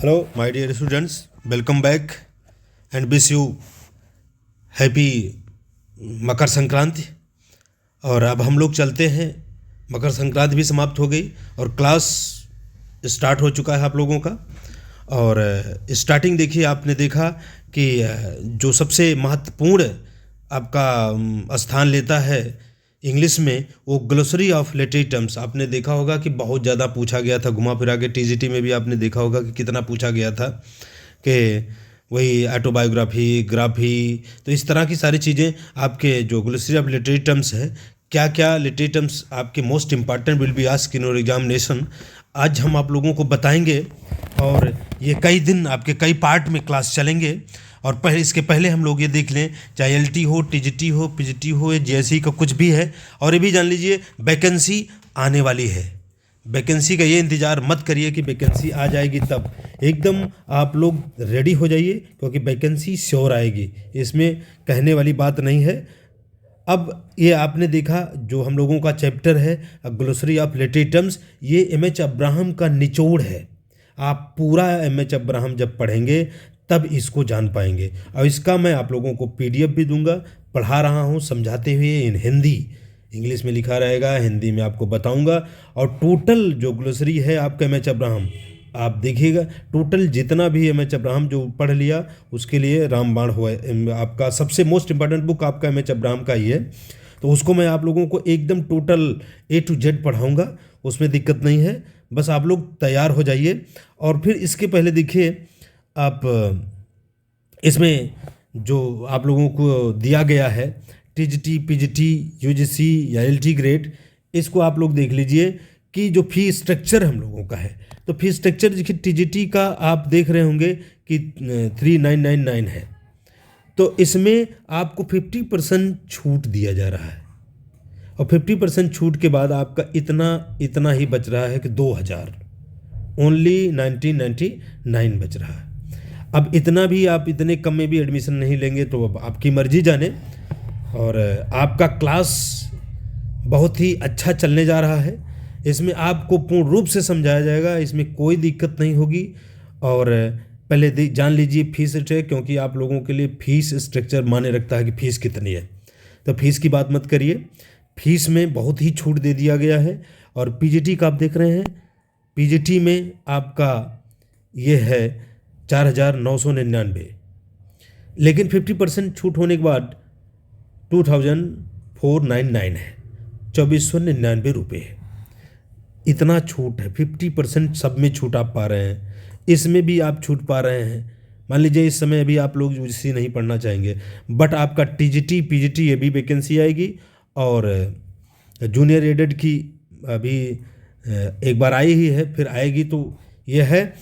Hello, my dear students. Welcome back and wish you happy Makar Sankranti. और अब हम लोग चलते हैं, मकर संक्रांति भी समाप्त हो गई और क्लास स्टार्ट हो चुका है आप लोगों का। और स्टार्टिंग देखिए, आपने देखा कि जो सबसे महत्वपूर्ण आपका स्थान लेता है इंग्लिश में, वो ग्लोसरी ऑफ लिटरेरी टर्म्स। आपने देखा होगा कि बहुत ज़्यादा पूछा गया था, घुमा फिरा के टीजीटी में भी आपने देखा होगा कि कितना पूछा गया था कि वही ऑटोबायोग्राफी, ग्राफी, तो इस तरह की सारी चीज़ें आपके जो ग्लोसरी ऑफ लिटरेरी टर्म्स है, क्या क्या लिटरेरी टर्म्स आपके most important will be asked in your examination, आज हम आप लोगों को बताएंगे। और ये कई दिन आपके कई पार्ट में क्लास चलेंगे। और पहले इसके पहले हम लोग ये देख लें, चाहे एलटी हो, टीजीटी हो, पीजीटी हो या जेएसई का कुछ भी है। और ये भी जान लीजिए वैकेंसी आने वाली है। वैकेंसी का ये इंतज़ार मत करिए कि वैकेंसी आ जाएगी तब, एकदम आप लोग रेडी हो जाइए क्योंकि वैकेंसी श्योर आएगी, इसमें कहने वाली बात नहीं है। अब ये आपने देखा जो हम लोगों का चैप्टर है ग्लोसरी ऑफ लिटरेरी टर्म्स, ये एम.एच. अब्राहम का निचोड़ है। आप पूरा एम.एच. अब्राहम जब पढ़ेंगे तब इसको जान पाएंगे। और इसका मैं आप लोगों को पीडीएफ भी दूंगा, पढ़ा रहा हूँ समझाते हुए इन हिंदी, इंग्लिश में लिखा रहेगा, हिंदी में आपको बताऊंगा। और टोटल जो ग्लोसरी है आपका एम.एच. अब्राहम, आप देखिएगा टोटल जितना भी एम.एच. अब्राहम जो पढ़ लिया उसके लिए रामबाण हुआ है। आपका सबसे मोस्ट इंपॉर्टेंट बुक आपका एम.एच. अब्राहम का ही है, तो उसको मैं आप लोगों को एकदम टोटल A to Z पढ़ाऊँगा, उसमें दिक्कत नहीं है। बस आप लोग तैयार हो जाइए। और फिर इसके पहले देखिए, आप इसमें जो आप लोगों को दिया गया है टीजीटी, पीजीटी, यूजीसी या एलटी ग्रेड, इसको आप लोग देख लीजिए कि जो फी स्ट्रक्चर हम लोगों का है, तो फी स्ट्रक्चर देखिए टीजीटी का आप देख रहे होंगे कि 3999 है, तो इसमें आपको 50% छूट दिया जा रहा है। और 50% छूट के बाद आपका इतना ही बच रहा है कि 2000, ओनली 1999 बच रहा है। अब इतना भी आप इतने कम में भी एडमिशन नहीं लेंगे तो अब आपकी मर्जी जाने। और आपका क्लास बहुत ही अच्छा चलने जा रहा है, इसमें आपको पूर्ण रूप से समझाया जाएगा, इसमें कोई दिक्कत नहीं होगी। और पहले जान लीजिए फीस स्ट्रक्चर, क्योंकि आप लोगों के लिए फीस स्ट्रक्चर माने रखता है कि फ़ीस कितनी है, तो फीस की बात मत करिए, फीस में बहुत ही छूट दे दिया गया है। और पीजीटी का आप देख रहे हैं, पीजीटी में आपका ये है 4999, लेकिन 50% छूट होने के बाद 2499 है, 2499 रुपये है। इतना छूट है, 50% सब में छूट आप पा रहे हैं, इसमें भी आप छूट पा रहे हैं। मान लीजिए इस समय अभी आप लोग यूजीसी नहीं पढ़ना चाहेंगे, बट आपका टीजीटी, पीजीटी ये भी वैकेंसी आएगी। और जूनियर एडेड की अभी एक बार आई ही है, फिर आएगी, तो यह है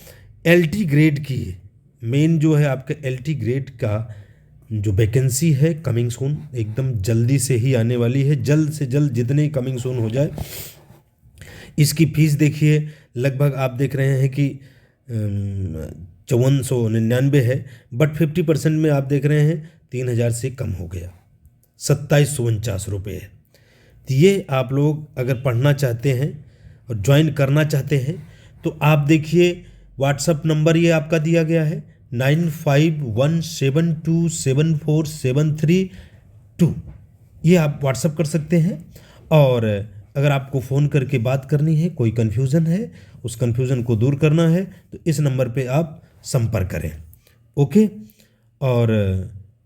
एलटी ग्रेड की मेन जो है आपका एलटी ग्रेड का जो वैकेंसी है, कमिंग सून, एकदम जल्दी से ही आने वाली है, जल्द से जल्द जितने कमिंग सून हो जाए। इसकी फ़ीस देखिए, लगभग आप देख रहे हैं कि 5499 है, बट 50% में आप देख रहे हैं 3000 से कम हो गया, 2749 रुपये है। तो ये आप लोग अगर पढ़ना चाहते हैं और ज्वाइन करना चाहते हैं तो आप देखिए व्हाट्सअप नंबर ये आपका दिया गया है 9517274732, ये आप व्हाट्सअप कर सकते हैं। और अगर आपको फ़ोन करके बात करनी है, कोई कन्फ्यूज़न है, उस कन्फ्यूज़न को दूर करना है, तो इस नंबर पे आप संपर्क करें, ओके। और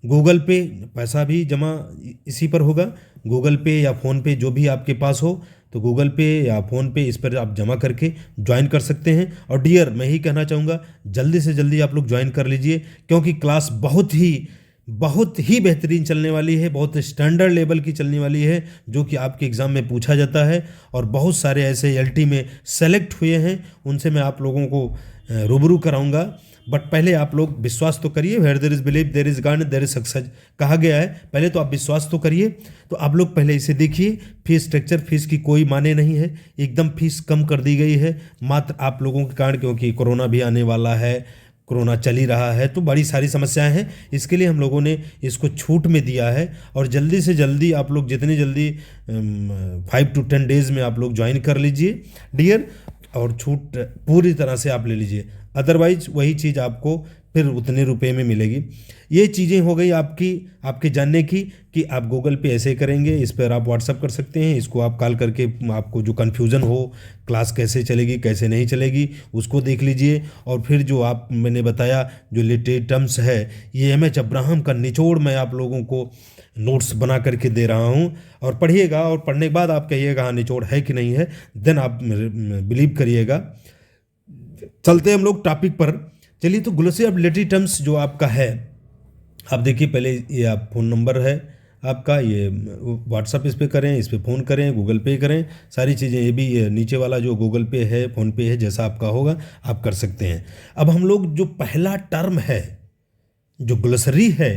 गूगल पे पैसा भी जमा इसी पर होगा, गूगल पे या फ़ोन पे जो भी आपके पास हो, तो गूगल पे या फ़ोन पे इस पर आप जमा करके ज्वाइन कर सकते हैं। और डियर, मैं ही कहना चाहूँगा जल्दी से जल्दी आप लोग ज्वाइन कर लीजिए, क्योंकि क्लास बहुत ही बेहतरीन चलने वाली है, बहुत स्टैंडर्ड लेवल की चलने वाली है, जो कि आपके एग्ज़ाम में पूछा जाता है। और बहुत सारे ऐसे एलटी में सेलेक्ट हुए हैं, उनसे मैं आप लोगों को रूबरू कराऊंगा। बट पहले आप लोग विश्वास तो करिए, where there is believe there is God there is success कहा गया है, पहले तो आप विश्वास तो करिए। तो आप लोग पहले इसे देखिए, फीस स्ट्रक्चर, फीस की कोई माने नहीं है, एकदम फीस कम कर दी गई है, मात्र आप लोगों के कारण, क्योंकि कोरोना भी आने वाला है, कोरोना चल ही रहा है, तो बड़ी सारी समस्याएं हैं, इसके लिए हम लोगों ने इसको छूट में दिया है। और जल्दी से जल्दी आप लोग जितनी जल्दी 5 to 10 डेज़ में आप लोग ज्वाइन कर लीजिए डियर। और छूट पूरी तरह से आप ले लीजिए, अदरवाइज वही चीज़ आपको फिर उतने रुपए में मिलेगी। ये चीज़ें हो गई आपके जानने की कि आप गूगल पे ऐसे करेंगे, इस पर आप व्हाट्सअप कर सकते हैं, इसको आप कॉल करके आपको जो कन्फ्यूज़न हो क्लास कैसे चलेगी कैसे नहीं चलेगी उसको देख लीजिए। और फिर जो आप मैंने बताया जो लिटरेरी टर्म्स है, ये एम.एच. अब्राहम का निचोड़ मैं आप लोगों को नोट्स बना करके दे रहा हूँ, और पढ़िएगा, और पढ़ने के बाद आप कहिएगा हाँ निचोड़ है कि नहीं है, देन आप बिलीव करिएगा। चलते हैं हम लोग टॉपिक पर। चलिए, तो ग्लोसरी ऑफ लिटरेरी टर्म्स जो आपका है, आप देखिए पहले ये आप फ़ोन नंबर है आपका, ये व्हाट्सअप इस पर करें, इस पर फ़ोन करें, गूगल पे करें, सारी चीज़ें। ये भी नीचे वाला जो गूगल पे है, फ़ोन पे है, जैसा आपका होगा आप कर सकते हैं। अब हम लोग जो पहला टर्म है, जो ग्लोसरी है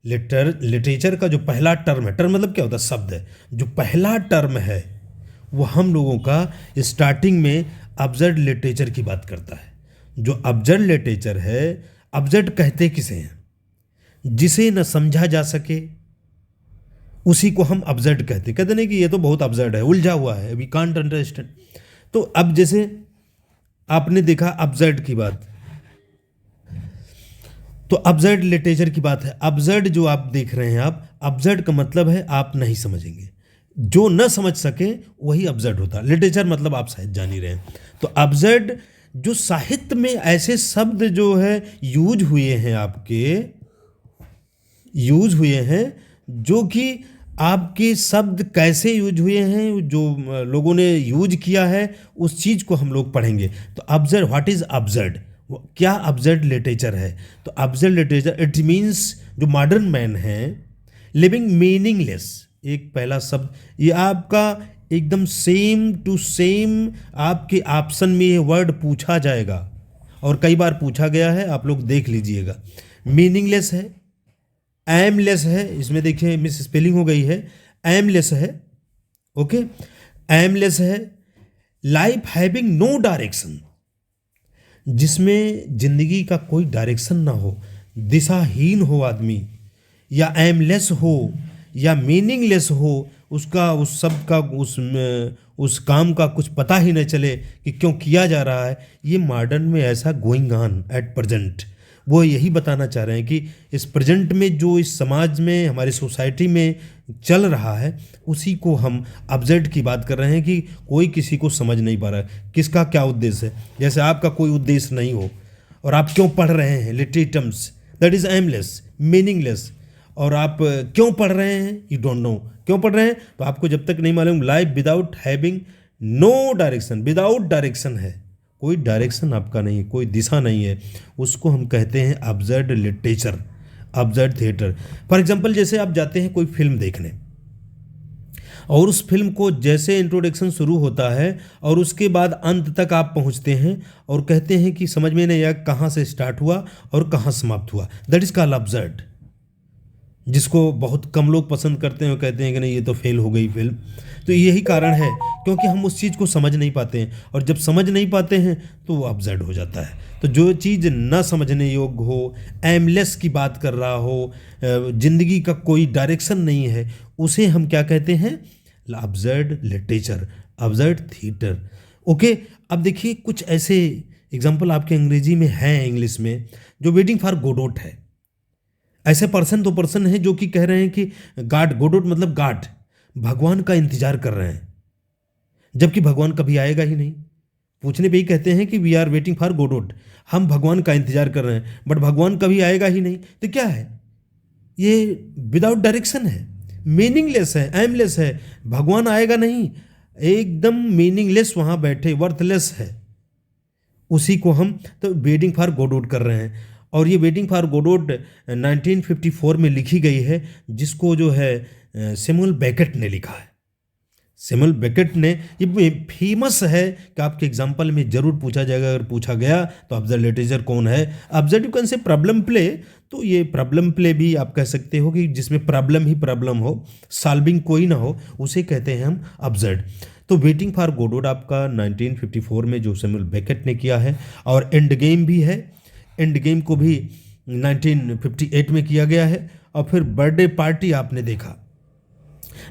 लिटरेचर का, जो पहला टर्म है, टर्म मतलब क्या होता है, शब्द है, जो पहला टर्म है वो हम लोगों का स्टार्टिंग में अब्सर्ड लिटरेचर की बात करता है। जो अब्सर्ड लिटरेचर है, अब्सर्ड कहते किसे हैं, जिसे न समझा जा सके उसी को हम अब्सर्ड कहते नहीं कि ये तो बहुत अब्सर्ड है, उलझा हुआ है, वी कांट अंडरस्टैंड। तो अब जैसे आपने देखा अब्सर्ड की बात, तो अब्सर्ड लिटरेचर की बात है। अब्सर्ड जो आप देख रहे हैं, आप अब्सर्ड का मतलब है आप नहीं समझेंगे, जो न समझ सके वही अब्सर्ड होता है। लिटरेचर मतलब आप शायद जान ही रहे हैं। तो अब्सर्ड जो साहित्य में ऐसे शब्द जो है यूज हुए हैं, आपके यूज हुए हैं, जो कि आपके शब्द कैसे यूज हुए हैं, जो लोगों ने यूज किया है, उस चीज़ को हम लोग पढ़ेंगे। तो अब्सर्ड, व्हाट इज अब्सर्ड, क्या अब्सर्ड लिटरेचर है। तो अब्सर्ड लिटरेचर इट मीन्स जो मॉडर्न मैन है लिविंग मीनिंगलेस, एक पहला शब्द ये आपका एकदम सेम टू सेम आपके ऑप्शन में ये वर्ड पूछा जाएगा, और कई बार पूछा गया है, आप लोग देख लीजिएगा। मीनिंगलेस है, एमलेस है, इसमें देखिए मिस स्पेलिंग हो गई है, एमलेस है, ओके, एमलेस है। लाइफ हैविंग नो डायरेक्शन, जिसमें जिंदगी का कोई डायरेक्शन ना हो, दिशाहीन हो आदमी, या एमलेस हो या मीनिंगलेस हो, उसका उस शब्द का उस काम का कुछ पता ही नहीं चले कि क्यों किया जा रहा है। ये मॉडर्न में ऐसा गोइंग ऑन एट प्रेजेंट। वो यही बताना चाह रहे हैं कि इस प्रेजेंट में जो इस समाज में, हमारी सोसाइटी में चल रहा है, उसी को हम अब्सर्ड की बात कर रहे हैं कि कोई किसी को समझ नहीं पा रहा है किसका क्या उद्देश्य है। जैसे आपका कोई उद्देश्य नहीं हो और आप क्यों पढ़ रहे हैं literary terms, that is aimless, meaningless, और आप क्यों पढ़ रहे हैं, यू डोंट नो क्यों पढ़ रहे हैं, तो आपको जब तक नहीं मालूम। Life without having no direction, without direction है, कोई डायरेक्शन आपका नहीं है, कोई दिशा नहीं है, उसको हम कहते हैं absurd literature, absurd theatre. For example, जैसे आप जाते हैं कोई फिल्म देखने, और उस फिल्म को जैसे इंट्रोडक्शन शुरू होता है और उसके बाद अंत तक आप पहुंचते हैं और कहते हैं कि समझ में नहीं आया कहाँ से स्टार्ट हुआ और कहाँ समाप्त हुआ, दैट इज कॉल्ड अब्सर्ड, जिसको बहुत कम लोग पसंद करते हैं और कहते हैं कि नहीं ये तो फेल हो गई फिल्म। तो यही कारण है, क्योंकि हम उस चीज़ को समझ नहीं पाते हैं, और जब समझ नहीं पाते हैं तो वो अब्सर्ड हो जाता है। तो जो चीज़ ना समझने योग्य हो, एमलेस की बात कर रहा हो, जिंदगी का कोई डायरेक्शन नहीं है, उसे हम क्या कहते हैं, absurd literature, absurd theatre. Okay, अब देखिए कुछ ऐसे एग्जाम्पल आपके अंग्रेजी में हैं, इंग्लिश में, जो वेटिंग फॉर गोडोट है। ऐसे पर्सन तो पर्सन है जो कि कह रहे हैं कि गॉड, गोडोट मतलब गॉड, भगवान का इंतजार कर रहे हैं, जबकि भगवान कभी आएगा ही नहीं। पूछने पे ही कहते हैं कि we are waiting for Godot, हम भगवान का इंतजार कर रहे हैं, बट भगवान कभी आएगा ही नहीं। तो क्या है ये, विदाउट डायरेक्शन है, मीनिंगलेस है, एमलेस है, भगवान आएगा नहीं, एकदम मीनिंगलेस वहाँ बैठे, वर्थलेस है, उसी को हम तो वेटिंग फॉर गोडोट कर रहे हैं। और ये वेटिंग फॉर गोडोट 1954 में लिखी गई है, जिसको जो है सैमुअल बेकेट ने लिखा है। सैमुअल बेकेट ने, ये फेमस है कि आपके एग्जाम्पल में जरूर पूछा जाएगा, अगर पूछा गया तो अब्सर्ड लिटरेचर कौन है। Absurd you can say problem play, तो ये प्रॉब्लम प्ले भी आप कह सकते हो कि जिसमें प्रॉब्लम ही प्रॉब्लम हो, सॉल्विंग कोई ना हो, उसे कहते हैं हम अब्सर्ड। तो वेटिंग फॉर गोडोट आपका 1954 में जो सैमुअल बेकेट ने किया है, और एंड गेम भी है, एंड गेम को भी 1958 में किया गया है। और फिर बर्थडे पार्टी आपने देखा,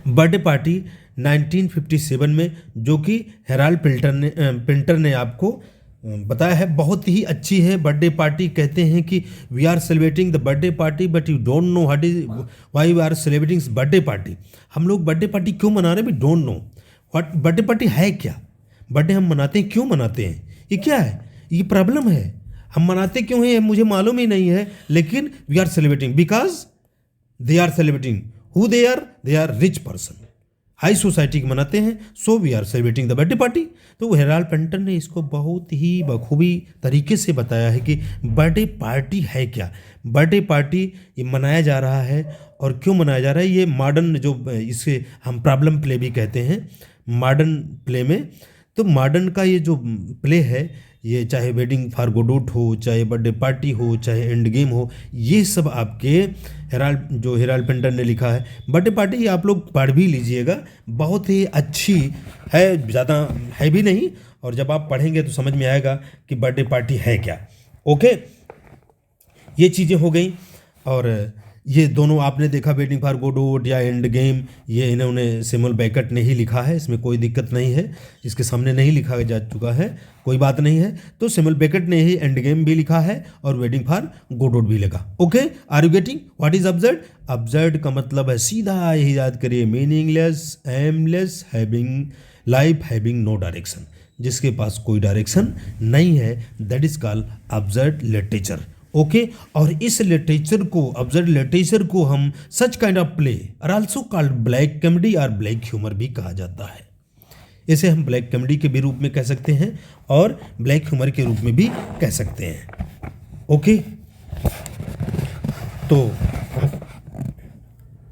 बर्थडे पार्टी 1957 में, जो कि हेराल्ड पिंटर ने आपको बताया है। बहुत ही अच्छी है। बर्थडे पार्टी कहते हैं कि we are celebrating the birthday party but you don't know what is why we are celebrating birthday party. हम लोग बर्थडे पार्टी क्यों मना रहे हैं, we don't know what birthday party है क्या। बर्थडे हम मनाते हैं, क्यों मनाते हैं, ये क्या है, ये प्रॉब्लम है। हम मनाते क्यों हैं मुझे मालूम ही नहीं है, लेकिन we are celebrating because they are celebrating who they are rich person, high society के मनाते हैं, so we are celebrating the birthday party. तो हेराल्ड पिंटर ने इसको बहुत ही बखूबी तरीके से बताया है कि बर्थडे पार्टी है क्या। बर्थडे पार्टी ये मनाया जा रहा है, और क्यों मनाया जा रहा है, ये मॉडर्न जो इसे हम प्रॉब्लम प्ले भी कहते हैं मॉडर्न प्ले में। तो मॉडर्न का ये जो प्ले है, ये चाहे वेडिंग फॉर गोडोट हो, चाहे बर्थडे पार्टी हो, चाहे एंड गेम हो, ये सब आपके हेराल्ड पिंटर ने लिखा है। बर्थडे पार्टी ये आप लोग पढ़ भी लीजिएगा, बहुत ही अच्छी है, ज़्यादा है भी नहीं, और जब आप पढ़ेंगे तो समझ में आएगा कि बर्थडे पार्टी है क्या। ओके, ये चीज़ें हो गई। और ये दोनों आपने देखा, वेटिंग फॉर गोडोट या एंड गेम, ये इन्होंने सैमुअल बेकेट ने ही लिखा है, इसमें कोई दिक्कत नहीं है, इसके सामने नहीं लिखा जा चुका है, कोई बात नहीं है। तो सैमुअल बेकेट ने ही एंड गेम भी लिखा है और वेटिंग फॉर गोडोट भी लिखा। Okay, are you getting what is absurd. Absurd का मतलब है सीधा, यही याद करिए, meaningless, aimless, having life, having no direction, जिसके पास कोई डायरेक्शन नहीं है, that is called absurd literature. Okay, और इस लिटरेचर को, अब्सर्ड लिटरेचर को हम such kind of play are also called black comedy और ब्लैक ह्यूमर भी कहा जाता है। इसे हम ब्लैक कॉमेडी के भी रूप में कह सकते हैं और ब्लैक ह्यूमर के रूप में भी कह सकते हैं। ओके, तो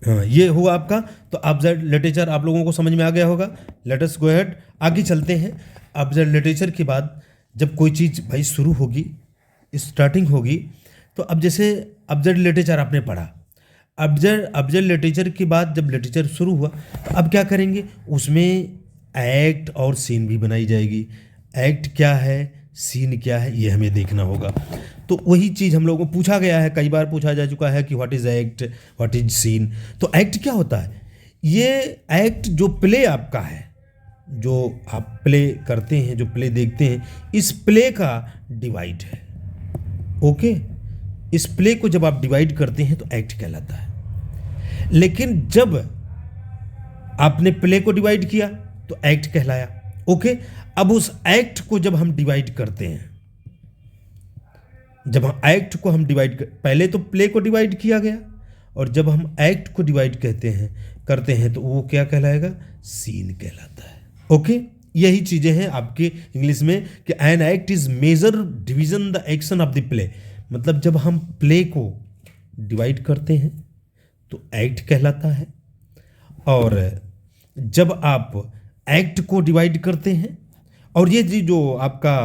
हाँ, ये हुआ आपका। तो अब्सर्ड लिटरेचर आप लोगों को समझ में आ गया होगा। लेट अस गो अहेड, आगे चलते हैं। अब्सर्ड लिटरेचर के बाद जब कोई चीज़ भाई शुरू होगी, स्टार्टिंग होगी, तो अब जैसे अब्सर्ड लिटरेचर आपने पढ़ा, अब्सर्ड लिटरेचर के बाद जब लिटरेचर शुरू हुआ, तो अब क्या करेंगे, उसमें एक्ट और सीन भी बनाई जाएगी। एक्ट क्या है, सीन क्या है, ये हमें देखना होगा। तो वही चीज़ हम लोगों को पूछा गया है, कई बार पूछा जा चुका है कि what is act, what is seen. तो एक्ट क्या होता है, ये एक्ट जो प्ले आपका है, जो आप प्ले करते हैं, जो प्ले देखते हैं, इस प्ले का डिवाइड है। ओके, इस प्ले को जब आप डिवाइड करते हैं तो एक्ट कहलाता है। लेकिन जब आपने प्ले को डिवाइड किया तो एक्ट कहलाया। ओके, अब उस एक्ट को जब हम डिवाइड करते हैं, जब हम एक्ट को हम पहले तो प्ले को डिवाइड किया गया, और जब हम एक्ट को डिवाइड करते हैं तो वो क्या कहलाएगा, सीन कहलाता है। ओके, यही चीज़ें हैं आपके इंग्लिश में कि an act is major division the action of the play. मतलब जब हम प्ले को डिवाइड करते हैं तो एक्ट कहलाता है, और जब आप एक्ट को डिवाइड करते हैं, और ये जो आपका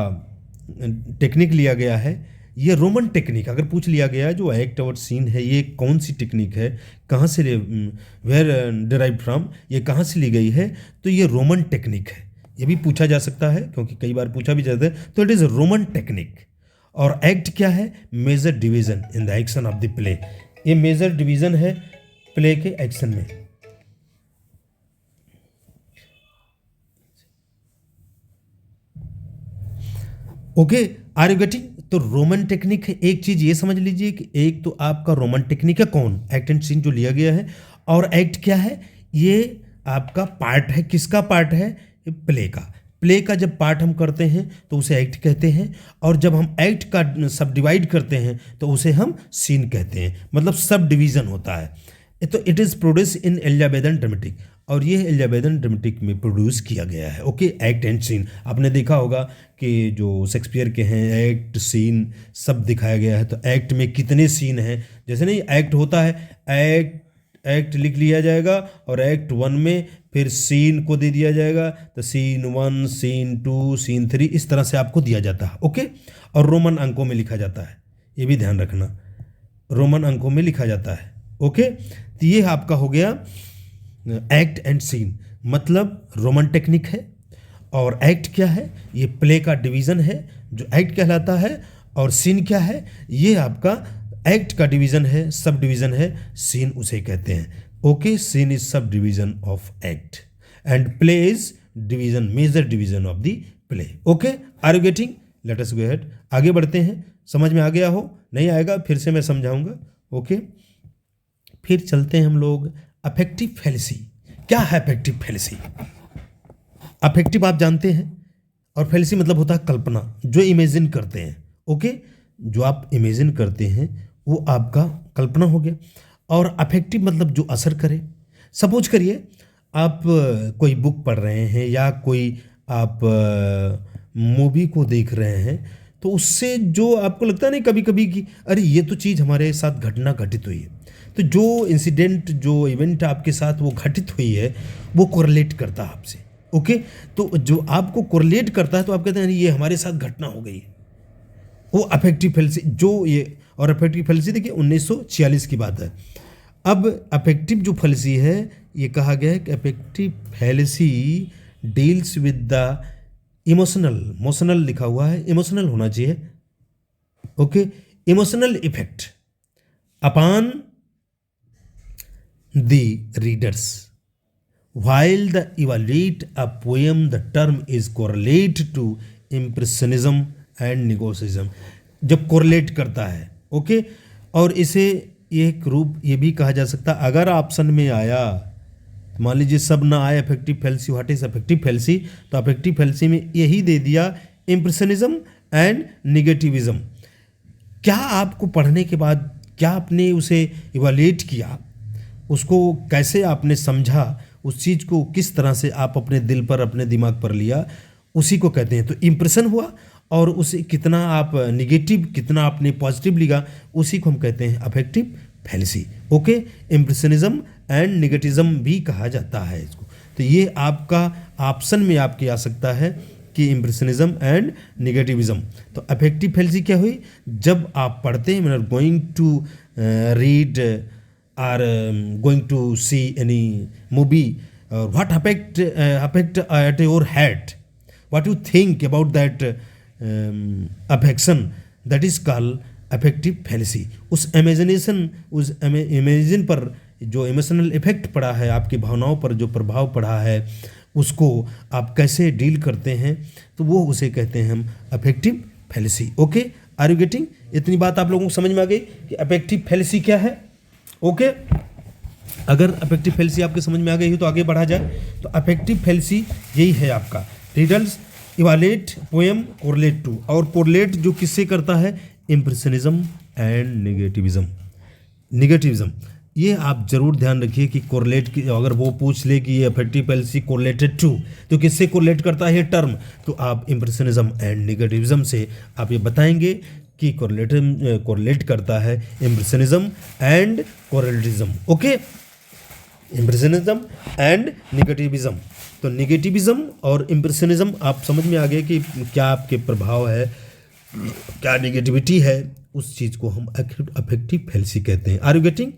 टेक्निक लिया गया है, ये रोमन टेक्निक, अगर पूछ लिया गया जो एक्ट और सीन है, ये कौन सी टेक्निक है, कहाँ से वेयर डिराइव फ्रॉम, ये कहाँ से ली गई है, तो ये रोमन टेक्निक है। ये भी पूछा जा सकता है, क्योंकि कई बार पूछा भी जाता है। तो इट इज़ रोमन टेक्निक। और एक्ट क्या है, major division in the action of the play. ये मेजर डिवीजन है प्ले के एक्शन में। Okay, are you getting. तो रोमन टेक्निक है, एक चीज ये समझ लीजिए कि एक तो आपका रोमन टेक्निक है, कौन, एक्ट एंड सीन जो लिया गया है, और एक्ट क्या है, ये आपका पार्ट है। किसका पार्ट है, प्ले का। प्ले का जब पार्ट हम करते हैं तो उसे एक्ट कहते हैं, और जब हम एक्ट का सब डिवाइड करते हैं तो उसे हम सीन कहते हैं, मतलब सब डिवीजन होता है। तो it is produce in Elizabethan dramatic, और ये एलिजाबेथन ड्रामेटिक में प्रोड्यूस किया गया है। ओके, एक्ट एंड सीन आपने देखा होगा कि जो शेक्सपियर के हैं, एक्ट सीन सब दिखाया गया है। तो एक्ट में कितने सीन हैं, जैसे नहीं एक्ट होता है, एक्ट लिख लिया जाएगा, और एक्ट 1 में फिर सीन को दे दिया जाएगा, तो सीन 1, सीन 2, सीन 3, इस तरह से आपको दिया जाता है। ओके, और रोमन अंकों में लिखा जाता है, ये भी ध्यान रखना, रोमन अंकों में लिखा जाता है। ओके, तो ये आपका हो गया एक्ट एंड सीन, मतलब रोमन टेक्निक है। और एक्ट क्या है, ये प्ले का डिवीज़न है जो एक्ट कहलाता है, और सीन क्या है, ये आपका एक्ट का डिवीज़न है, सब डिवीज़न है, सीन उसे कहते हैं। Okay, scene is subdivision of act. And play is division, major division of the play. Okay, are you getting? Let us go ahead, आगे बढ़ते हैं। समझ में आ गया हो? नहीं आएगा फिर से मैं समझाऊंगा। ओके, फिर चलते हैं हम लोग अफेक्टिव फैलेसी। क्या है अफेक्टिव फैलेसी? अफेक्टिव आप जानते हैं, और फैलेसी मतलब होता है कल्पना, जो इमेजिन करते हैं। ओके, जो आप इमेजिन करते हैं वो आपका कल्पना हो गया। और अफेक्टिव मतलब जो असर करे। सपोज करिए आप कोई बुक पढ़ रहे हैं या कोई आप मूवी को देख रहे हैं, तो उससे जो आपको लगता है ना कभी कभी कि अरे ये तो चीज़ हमारे साथ घटना घटित हुई है, तो जो इंसिडेंट, जो इवेंट आपके साथ वो घटित हुई है, वो कोरिलेट करता है आपसे। ओके, तो जो आपको कोरिलेट करता है तो आप कहते हैं ये हमारे साथ घटना हो गई है, वो अफेक्टिव फैलेसी जो ये। और अफेक्टिव फैलेसी देखिए 1946 की बात है। अब अफेक्टिव जो फैलेसी है, ये कहा गया है कि affective fallacy deals with the emotional, motional लिखा हुआ है, इमोशनल होना चाहिए। Okay, emotional effect upon the readers while the evaluate a poem, the term is correlate to impressionism and negotiatism। जब correlate करता है, ओके, और इसे एक रूप ये भी कहा जा सकता है, अगर ऑप्शन में आया, मान लीजिए सब ना आए affective fallacy, what is affective fallacy, तो अफेक्टिव फैलेसी में यही दे दिया इम्प्रेशनिज्म एंड निगेटिविज्म। क्या आपको पढ़ने के बाद क्या आपने उसे इवैल्यूएट किया, उसको कैसे आपने समझा, उस चीज़ को किस तरह से आप अपने दिल पर, अपने दिमाग पर लिया, उसी को कहते हैं। तो इम्प्रेशन हुआ, और उसे कितना आप निगेटिव, कितना आपने पॉजिटिव लिया, उसी को हम कहते हैं affective fallacy. Okay, impressionism and negatism भी कहा जाता है इसको। तो ये आपका ऑप्शन में आपके आ सकता है कि इम्प्रेशनिज्म एंड निगेटिविज्म। तो अफेक्टिव फैलेसी क्या हुई? जब आप पढ़ते हैं, going to read or going to see any movie, what affect at your head, what you think about that affection, that is called affective fallacy। उस इमेजिनेशन, उस imagine पर जो इमोशनल इफेक्ट पड़ा है, आपकी भावनाओं पर जो प्रभाव पड़ा है, उसको आप कैसे डील करते हैं, तो वो उसे कहते हैं हम affective fallacy. Okay, are you getting? इतनी बात आप लोगों को समझ में आ गई कि अफेक्टिव फैलेसी क्या है। ओके, अगर अफेक्टिव फैलेसी आपके समझ में आ गई हो तो आगे बढ़ा जाए। तो अफेक्टिव फैलेसी यही है आपका, readers evaluate poem correlate to, और कोरिलेट जो किससे करता है? Impressionism and निगेटिविज्म। निगेटिविज्म ये आप जरूर ध्यान रखिए कि कोरिलेट की, अगर वो पूछ ले कि ये अफेक्टिव फैलेसी कोरिलेटेड टू, तो किससे कोरिलेट करता है ये टर्म, तो आप इम्प्रेशनिज्म एंड निगेटिविज्म से आप ये बताएंगे कि कोरिलेट करता है impressionism and correlatism. Okay, impressionism and negativism. तो निगेटिविज्म और इम्प्रेशनिज्म आप समझ में आ गए कि क्या आपके प्रभाव है, क्या निगेटिविटी है, उस चीज़ को हम अफेक्टिव फैलेसी कहते हैं। Are you getting?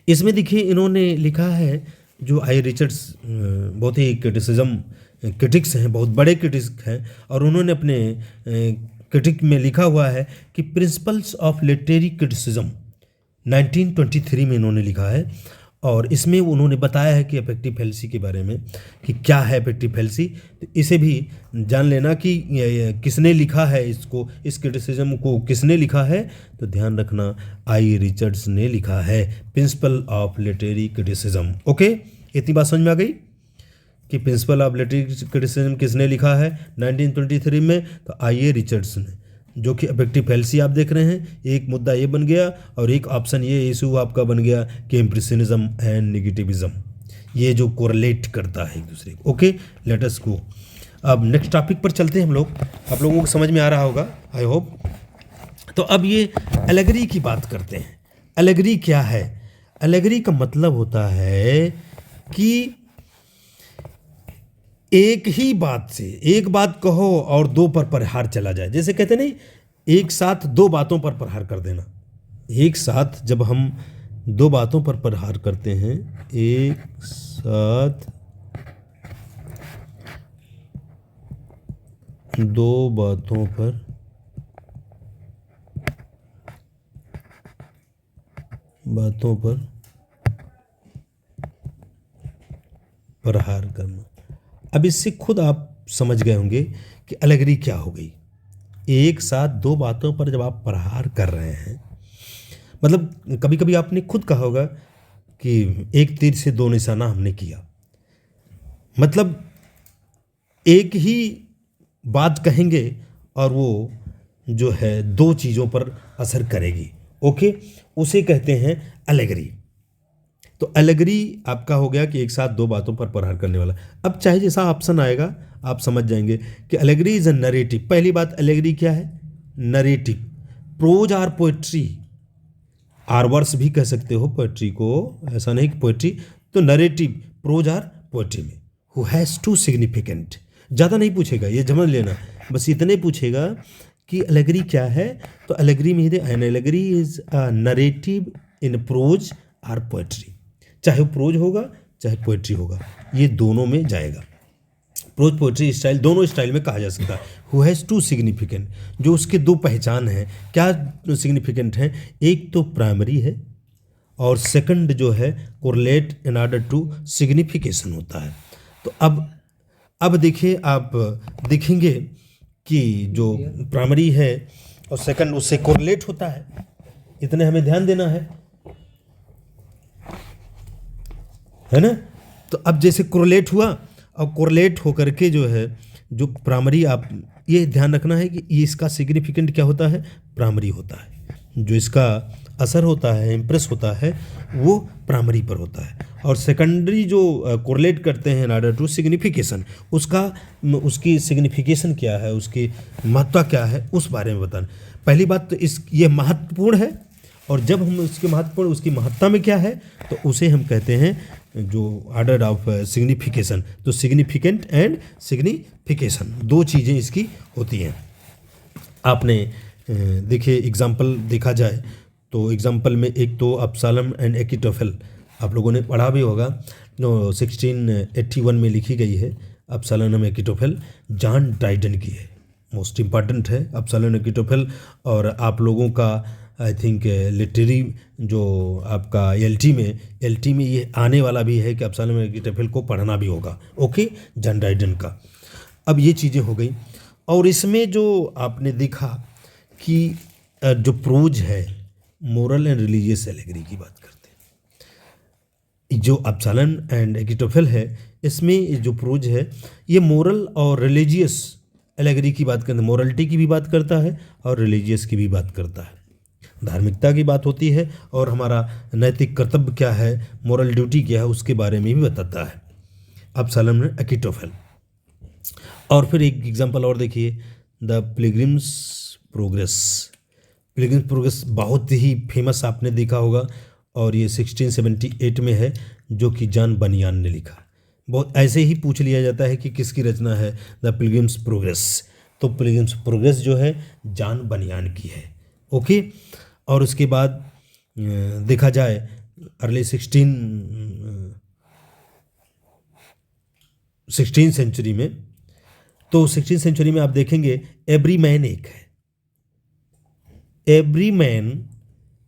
इसमें देखिए इन्होंने लिखा है, जो आई रिचर्ड्स बहुत ही क्रिटिक्स हैं, बहुत बड़े क्रिटिक्स हैं, और उन्होंने अपने क्रिटिक में लिखा हुआ है कि प्रिंसिपल्स ऑफ लिटरेरी क्रिटिसिज्म 1923 में इन्होंने लिखा है, और इसमें उन्होंने बताया है कि अफेक्टिव फैलेसी के बारे में कि क्या है अफेक्टिव फैलेसी। तो इसे भी जान लेना कि किसने लिखा है इसको, इस क्रिटिसिज्म को किसने लिखा है, तो ध्यान रखना आई रिचर्ड्स ने लिखा है, principle of literary criticism. Okay, इतनी बात समझ में आ गई कि प्रिंसिपल ऑफ लिटरेरी क्रिटिसिज्म किसने लिखा है 1923 में, तो आई रिचर्ड्स ने। जो कि अफेक्टिव फैलेसी आप देख रहे हैं, एक मुद्दा ये बन गया, और एक ऑप्शन ये इशू आपका बन गया कि इम्प्रेशनिज्म एंड निगेटिविज्म, ये जो कोरिलेट करता है एक दूसरे को। ओके, लेट अस गो। अब नेक्स्ट टॉपिक पर चलते हैं हम लोग, आप लोगों को समझ में आ रहा होगा, आई होप। तो अब ये एलेगरी की बात करते हैं। एलेगरी क्या है? एलेगरी का मतलब होता है कि एक ही बात से, एक बात कहो और दो पर प्रहार चला जाए। जैसे कहते नहीं, एक साथ दो बातों पर प्रहार कर देना। एक साथ जब हम दो बातों पर प्रहार करते हैं, एक साथ दो बातों पर प्रहार करना। अब इससे खुद आप समझ गए होंगे कि एलेगरी क्या हो गई। एक साथ दो बातों पर जब आप प्रहार कर रहे हैं, मतलब कभी कभी आपने खुद कहा होगा कि एक तीर से दो निशाना हमने किया, मतलब एक ही बात कहेंगे और वो जो है दो चीज़ों पर असर करेगी। ओके, उसे कहते हैं एलेगरी। तो एलेगरी आपका हो गया कि एक साथ दो बातों पर प्रहार करने वाला। अब चाहे जैसा ऑप्शन आएगा आप समझ जाएंगे कि एलेगरी इज अ नरेटिव। पहली बात, एलेगरी क्या है? Narrative. Prose or poetry, or verse भी कह सकते हो पोएट्री को, ऐसा नहीं कि पोएट्री। तो नरेटिव, प्रोज आर पोएट्री में हु हैज़ टू सिग्निफिकेंट। ज़्यादा नहीं पूछेगा, ये समझ लेना, बस इतने पूछेगा कि एलेगरी क्या है। तो एलेगरी में an allegory is a narrative in prose or poetry. चाहे प्रोज होगा चाहे पोएट्री होगा, ये दोनों में जाएगा। प्रोज पोएट्री स्टाइल, दोनों स्टाइल में कहा जा सकता है। हु हैज़ टू सिग्निफिकेंट, जो उसके दो पहचान है। क्या सिग्निफिकेंट है? एक तो प्राइमरी है और सेकंड जो है correlate in order to signification होता है। तो अब देखिए, आप देखेंगे कि जो प्राइमरी है और सेकंड उससे कोरिलेट होता है, इतने हमें ध्यान देना है ना। तो अब जैसे कोरिलेट हुआ और कोरिलेट होकर के जो है जो प्राइमरी, आप ये ध्यान रखना है कि ये इसका सिग्निफिकेंट क्या होता है? प्राइमरी होता है। जो इसका असर होता है, इम्प्रेस होता है, वो प्राइमरी पर होता है। और सेकेंडरी जो कोरिलेट करते हैं इन ऑर्डर टू सिग्निफिकेशन, उसकी सिग्निफिकेशन क्या है, उसकी महत्ता क्या है, उस बारे में बताना। पहली बात तो ये महत्वपूर्ण है, और जब हम उसके महत्वपूर्ण, उसकी महत्ता में क्या है, तो उसे हम कहते हैं जो ऑर्डर ऑफ सिग्निफिकेशन। तो सिग्निफिकेंट एंड सिग्निफिकेशन दो चीज़ें इसकी होती हैं। आपने देखिए एग्जाम्पल देखा जाए तो एग्जाम्पल में एक तो अब्सालम एंड अकीटोफेल आप लोगों ने पढ़ा भी होगा, जो 1681 में लिखी गई है। अब्सालम एंड अकीटोफेल जॉन ड्राइडन की है, मोस्ट इम्पॉर्टेंट है अब्सालम एंड अकीटोफेल। और आप लोगों का आई थिंक लिटरेरी जो आपका एलटी में ये आने वाला भी है कि अब्सालम एंड अकीटोफेल को पढ़ना भी होगा। ओके, जॉन ड्राइडन का। अब ये चीज़ें हो गई, और इसमें जो आपने देखा कि जो प्रोज है मोरल एंड रिलीजियस एलेगरी की बात करते हैं। जो अब्सालम एंड अकीटोफेल है, इसमें जो प्रोज है ये मोरल और रिलीजियस एलेगरी की बात करते हैं। मोरलिटी की भी बात करता है और रिलीजियस की भी बात करता है। धार्मिकता की बात होती है और हमारा नैतिक कर्तव्य क्या है, मोरल ड्यूटी क्या है, उसके बारे में भी बताता है अब्सालम एंड अकीटोफेल। और फिर एक एग्जांपल और देखिए, the pilgrims progress. Pilgrims progress बहुत ही फेमस आपने देखा होगा, और ये 1678 में है, जो कि जॉन बनियान ने लिखा। बहुत ऐसे ही पूछ लिया जाता है कि किसकी रचना है द पिलग्रिम्स प्रोग्रेस। तो पिलग्रिम्स प्रोग्रेस जो है जॉन बनियान की है। ओके, और उसके बाद देखा जाए अर्ली 16 सेंचुरी में, तो 16 सेंचुरी में आप देखेंगे एवरी मैन एक है। एवरी मैन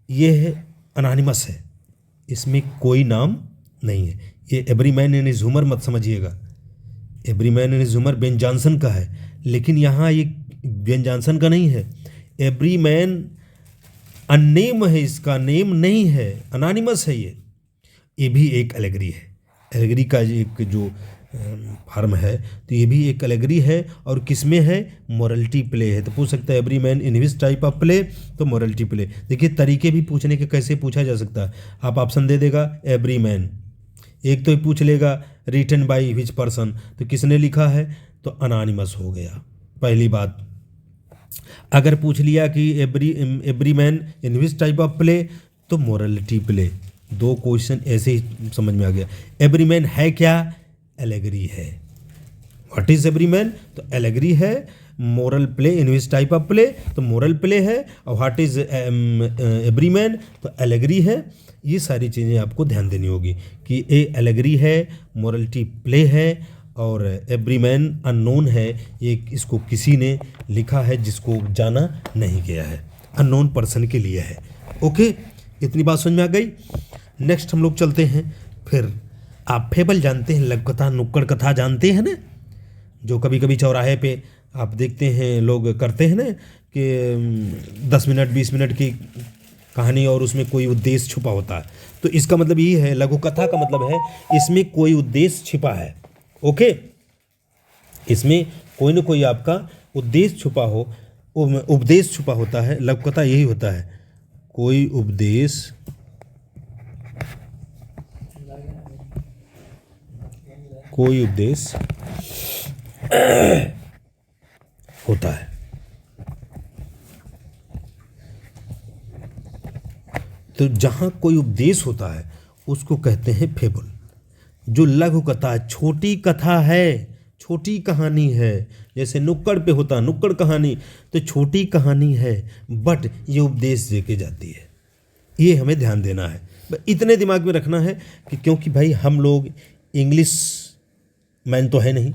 ये है अनोनिमस है, इसमें कोई नाम नहीं है। ये every man in his humour मत समझिएगा। Every man in his humour Ben Jonson का है, लेकिन यहाँ ये बेन जॉनसन का नहीं है। एवरी मैन अननेम है, इसका नेम नहीं है, अनोनिमस है। ये भी एक एलेगरी है। एलेगरी का एक जो फॉर्म है, तो ये भी एक एलेगरी है। और किसमें है? मोरलिटी प्ले है। तो पूछ सकता है every man in his type of play, तो मोरलिटी प्ले। देखिए तरीके भी पूछने के कैसे पूछा जा सकता है। आप ऑप्शन दे देगा एवरी मैन, एक तो पूछ लेगा रिटन बाय विच पर्सन, तो किसने लिखा है, तो अनोनिमस हो गया पहली बात। अगर पूछ लिया कि every man in which type of play, तो मोरलिटी प्ले। दो क्वेश्चन ऐसे ही समझ में आ गया। एवरी मैन है क्या? एलेगरी है। What is every man? तो एलेगरी है। Moral play in which type of play, तो मोरल प्ले है। और व्हाट इज एवरी मैन, तो एलेगरी है। ये सारी चीज़ें आपको ध्यान देनी होगी कि ए एलेगरी है, मोरलिटी प्ले है, और एवरी मैन अननोन है। ये इसको किसी ने लिखा है जिसको जाना नहीं गया है, अननोन पर्सन के लिए है। ओके, इतनी बात समझ में आ गई। नेक्स्ट हम लोग चलते हैं फिर आप फेबल जानते हैं, लघु कथा, नुक्कड़ कथा जानते हैं ना, जो कभी कभी चौराहे पे आप देखते हैं लोग करते हैं ना कि 10 मिनट 20 मिनट की कहानी और उसमें कोई उद्देश्य छुपा होता है। तो इसका मतलब ये है, लघु कथा का मतलब है इसमें कोई उद्देश्य छिपा है। ओके, इसमें कोई ना कोई आपका उद्देश्य छुपा हो, उपदेश छुपा होता है। लघु कथा यही होता है, कोई उपदेश होता है। तो जहाँ कोई उपदेश होता है उसको कहते हैं फेबल। जो लघु कथा, छोटी कथा है, छोटी कहानी है, जैसे नुक्कड़ पे होता नुक्कड़ कहानी, तो छोटी कहानी है बट ये उपदेश दे के जाती है। ये हमें ध्यान देना है, इतने दिमाग में रखना है कि क्योंकि भाई हम लोग इंग्लिश मैन तो है नहीं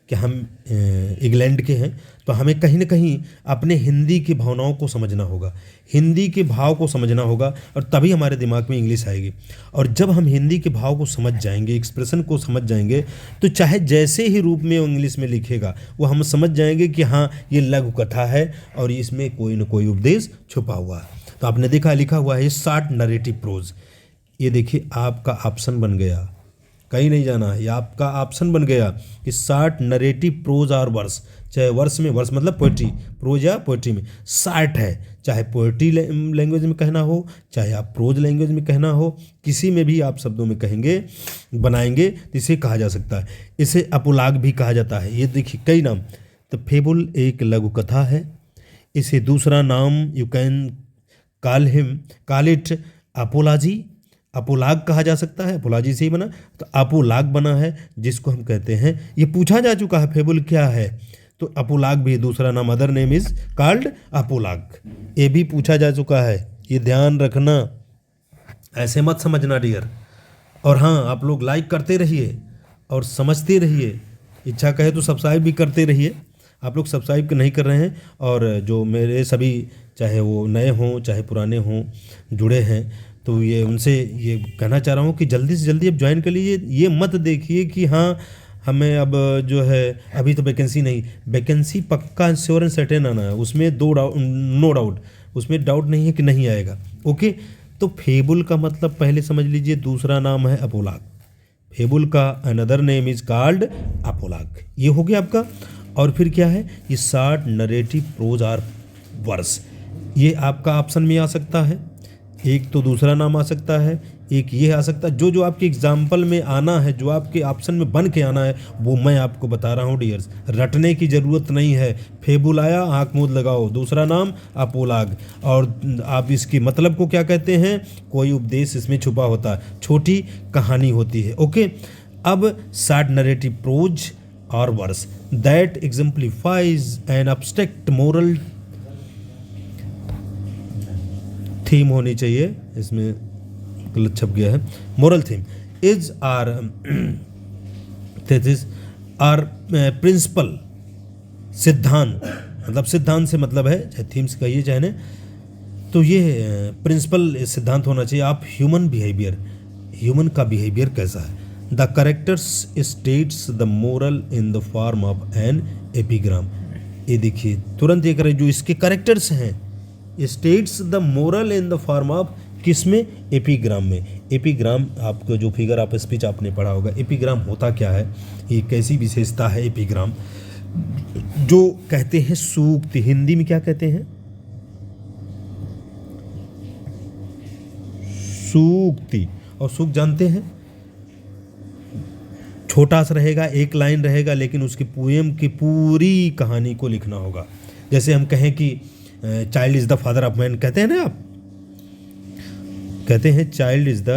कि हम इंग्लैंड के हैं, तो हमें कहीं ना कहीं अपने हिंदी की भावनाओं को समझना होगा, हिंदी के भाव को समझना होगा, और तभी हमारे दिमाग में इंग्लिश आएगी। और जब हम हिंदी के भाव को समझ जाएंगे, एक्सप्रेशन को समझ जाएंगे, तो चाहे जैसे ही रूप में वो इंग्लिश में लिखेगा वो हम समझ जाएंगे कि हाँ ये लघु कथा है और इसमें कोई न कोई उपदेश छुपा हुआ है। तो आपने देखा लिखा हुआ है शॉर्ट नरेटिव प्रोज। ये देखिए आपका ऑप्शन बन गया, कहीं नहीं जाना है, ये आपका ऑप्शन बन गया कि शॉर्ट नरेटिव प्रोज और वर्स। चाहे वर्स में, वर्स मतलब पोइट्री, प्रोज या पोइट्री में शॉर्ट है, चाहे पोइट्री लैंग्वेज में कहना हो, चाहे आप प्रोज लैंग्वेज में कहना हो, किसी में भी आप शब्दों में कहेंगे बनाएंगे तो इसे कहा जा सकता है। इसे अपुलाग भी कहा जाता है। ये देखिए कई नाम। तो फेबुल एक लघु कथा है। इसे दूसरा नाम you can call it apology, apologue कहा जा सकता है, अपोलॉजी से ही बना तो अपोलाग बना है, जिसको हम कहते हैं, ये पूछा जा चुका है फेबुल क्या है, तो अपोलाग भी दूसरा नाम, other name is called apologue, ये भी पूछा जा चुका है। ये ध्यान रखना, ऐसे मत समझना डियर। और हाँ, आप लोग लाइक करते रहिए और समझते रहिए, इच्छा कहे तो सब्सक्राइब भी करते रहिए। आप लोग सब्सक्राइब नहीं कर रहे हैं, और जो मेरे सभी चाहे वो नए हों चाहे पुराने हों जुड़े हैं, तो ये उनसे ये कहना चाह रहा हूँ कि जल्दी से जल्दी अब ज्वाइन कर लीजिए। ये मत देखिए कि हाँ हमें अब जो है अभी तो वैकेंसी नहीं, वैकेंसी पक्का श्योर एंड सर्टेन आना है, उसमें नो डाउट, उसमें डाउट नहीं है कि नहीं आएगा। ओके, तो फेबुल का मतलब पहले समझ लीजिए, दूसरा नाम है अपोलाग। फेबुल का another name is called apologue, ये हो गया आपका। और फिर क्या है, ये short narrative prose or verse, ये आपका ऑप्शन में आ सकता है। एक तो दूसरा नाम आ सकता है, एक ये आ सकता है। जो जो आपके एग्जाम्पल में आना है, जो आपके ऑप्शन में बन के आना है, वो मैं आपको बता रहा हूँ डियर्स, रटने की ज़रूरत नहीं है। फेबुल आया, आँख मूंद लगाओ, दूसरा नाम अपोलाग, और आप इसकी मतलब को क्या कहते हैं, कोई उपदेश इसमें छुपा होता है, छोटी कहानी होती है। ओके, अब शॉर्ट नरेटिव प्रोज और verse that exemplifies an abstract moral theme होनी चाहिए, इसमें गलत छप गया है, moral theme is or principle, सिद्धांत, मतलब सिद्धांत से मतलब है, चाहे थीम्स कहिए चाहे नहीं, तो ये प्रिंसिपल सिद्धांत होना चाहिए। आप ह्यूमन बिहेवियर, ह्यूमन का बिहेवियर कैसा है। The characters states the moral in the form of an epigram. ये देखिए तुरंत ये करें, जो इसके करेक्टर्स हैं, states the moral in the form of, किसमें, एपिग्राम में। एपिग्राम आपको जो फिगर आप स्पीच आपने पढ़ा होगा, एपिग्राम होता क्या है, ये कैसी विशेषता है एपिग्राम, जो कहते हैं सूक्ति, हिंदी में क्या कहते हैं, सूक्ति। और सूक्त जानते हैं, छोटा सा रहेगा, एक लाइन रहेगा, लेकिन उसकी पोएम की पूरी कहानी को लिखना होगा। जैसे हम कहें कि child is the father of man, कहते हैं ना, आप कहते हैं child is the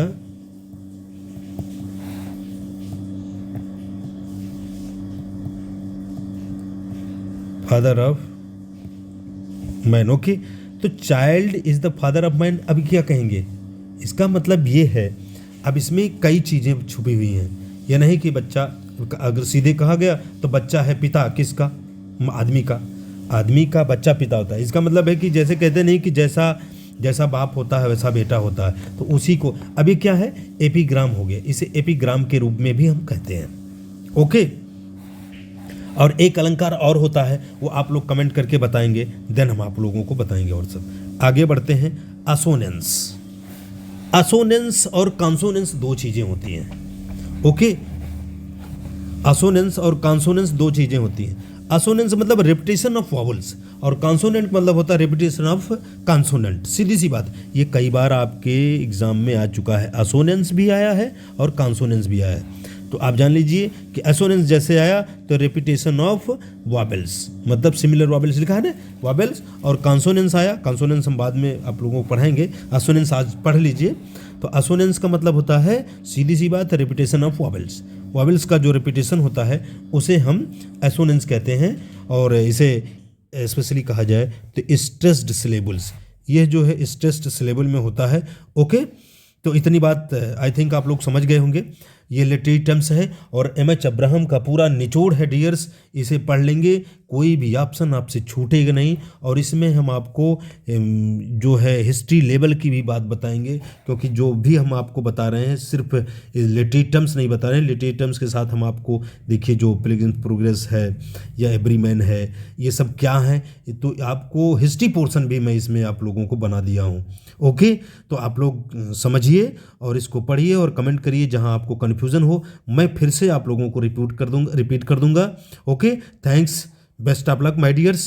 father of man. Okay, तो child is the father of man, अभी क्या कहेंगे, इसका मतलब ये है, अब इसमें कई चीज़ें छुपी हुई हैं। यह नहीं कि बच्चा, अगर सीधे कहा गया तो बच्चा है पिता किसका, आदमी का, आदमी का बच्चा पिता होता है। इसका मतलब है कि जैसे कहते नहीं कि जैसा जैसा बाप होता है वैसा बेटा होता है, तो उसी को अभी क्या है, एपिग्राम हो गया, इसे एपिग्राम के रूप में भी हम कहते हैं। ओके, और एक अलंकार और होता है, वो आप लोग कमेंट करके बताएंगे, देन हम आप लोगों को बताएंगे। और सब आगे बढ़ते हैं। असोनेंस, असोनेंस और कॉन्सोनेंस दो चीज़ें होती हैं। ओके, असोनेंस और कॉन्सोनेंस दो चीज़ें होती हैं। असोनेंस मतलब रिपीटेशन ऑफ वॉवल्स, और कॉन्सोनेंट मतलब होता है रिपीटेशन ऑफ कॉन्सोनेंट। सीधी सी बात, ये कई बार आपके एग्जाम में आ चुका है, असोनेंस भी आया है और कॉन्सोनेंस भी आया है। तो आप जान लीजिए कि असोनेंस जैसे आया तो रिपीटेशन ऑफ वॉबल्स, मतलब सिमिलर वॉबल्स लिखा है ना, वॉबल्स, और कॉन्सोनेंस आया। कॉन्सोनेंस हम बाद में आप लोगों को पढ़ाएंगे, असोनेंस आज पढ़ लीजिए। तो असोनेंस का मतलब होता है, सीधी सी बात, रिपीटेशन ऑफ वॉबल्स। वॉबल्स का जो रिपीटेशन होता है उसे हम असोनेंस कहते हैं, और इसे स्पेशली कहा जाए तो स्ट्रेस्ड सिलेबल्स, यह जो है स्ट्रेस्ड सिलेबल में होता है। ओके, तो इतनी बात आई थिंक आप लोग समझ गए होंगे। ये लिटरेरी टर्म्स है और एम.एच. अब्राहम का पूरा निचोड़ है डियर्स, इसे पढ़ लेंगे, कोई भी ऑप्शन आपसे छूटेगा नहीं। और इसमें हम आपको जो है हिस्ट्री लेवल की भी बात बताएंगे, क्योंकि जो भी हम आपको बता रहे हैं सिर्फ लिटरेरी टर्म्स नहीं बता रहे हैं, लिटरेरी टर्म्स के साथ हम आपको देखिए जो पिलग्रिम्स प्रोग्रेस है या एवरीमैन है, ये सब क्या है, तो आपको हिस्ट्री पोर्शन भी मैं इसमें आप लोगों को बना दिया हूँ। ओके, तो आप लोग समझिए और इसको पढ़िए और कमेंट करिए जहाँ आपको कन्फ्यूज़न हो, मैं फिर से आप लोगों को रिपीट कर दूंगा। Okay, thanks, best of luck my dears.